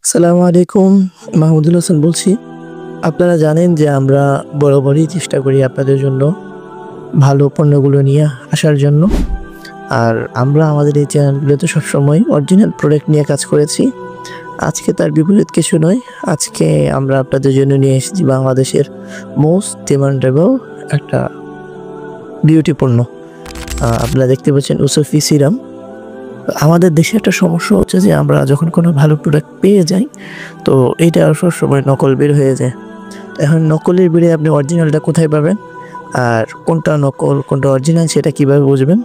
আসসালামু আলাইকুম। মাহমুদুল হাসান বলছি। আপনারা জানেন যে আমরা বরাবরই চেষ্টা করি আপনাদের জন্য ভালো পণ্যগুলো নিয়ে আসার জন্য। আর আমরা আমাদের এই চ্যানেলগুলোতে সবসময় অরিজিনাল প্রোডাক্ট নিয়ে কাজ করেছি। আজকে তার বিপরীত কিছু নয়। আজকে আমরা আপনাদের জন্য নিয়ে এসেছি বাংলাদেশের মোস্ট ডিমান্ডেবল একটা বিউটি পণ্য। আপনারা দেখতে পাচ্ছেন উসফি সিরাম। আমাদের দেশে একটা সমস্যা হচ্ছে যে আমরা যখন কোনো ভালো প্রোডাক্ট পেয়ে যাই, তো এইটা সবসময় নকল বের হয়ে যায়। এখন নকলের বেরে আপনি অরিজিনালটা কোথায় পাবেন, আর কোনটা নকল কোনটা অরিজিনাল সেটা কীভাবে বুঝবেন?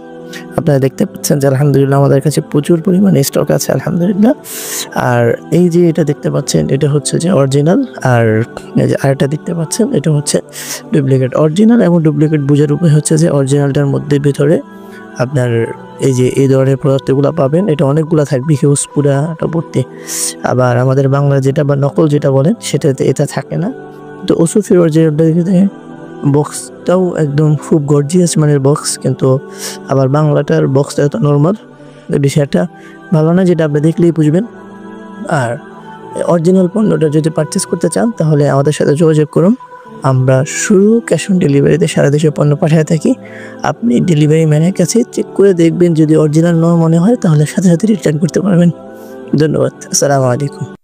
আপনারা দেখতে পাচ্ছেন যে আলহামদুলিল্লাহ আমাদের কাছে প্রচুর পরিমাণে স্টক আছে আলহামদুলিল্লাহ। আর এই যে এটা দেখতে পাচ্ছেন এটা হচ্ছে যে অরিজিনাল, আর এই যে আরেকটা দেখতে পাচ্ছেন এটা হচ্ছে ডুপ্লিকেট। অরিজিনাল এবং ডুপ্লিকেট বোঝার উপায় হচ্ছে যে অরিজিনালটার মধ্যে ভিতরে আপনার এই যে এই ধরনের পদার্থগুলো পাবেন, এটা অনেকগুলো থাকবে, হিউজ পুরাটা ভর্তি। আবার আমাদের বাংলা যেটা বা নকল যেটা বলেন সেটাতে এটা থাকে না। তো ওসুফির অরিজিনালটা দেখে বক্সটাও একদম খুব গর্জিয়াস মানের বক্স, কিন্তু আবার বাংলাটার বক্সটা এত নর্মাল, বিষয়টা ভালো না, যেটা আপনি দেখলেই বুঝবেন। আর অরিজিনাল পণ্যটা যদি পারচেস করতে চান তাহলে আমাদের সাথে যোগাযোগ করুন। আমরা শুধু ক্যাশ অন ডেলিভারিতে সারা দেশে পণ্য পাঠিয়ে থাকি। আপনি ডেলিভারি ম্যানের কাছে চেক করে দেখবেন, যদি অরিজিনাল না মনে হয় তাহলে সাথে সাথে রিটার্ন করতে পারবেন। ধন্যবাদ। আসসালামু আলাইকুম।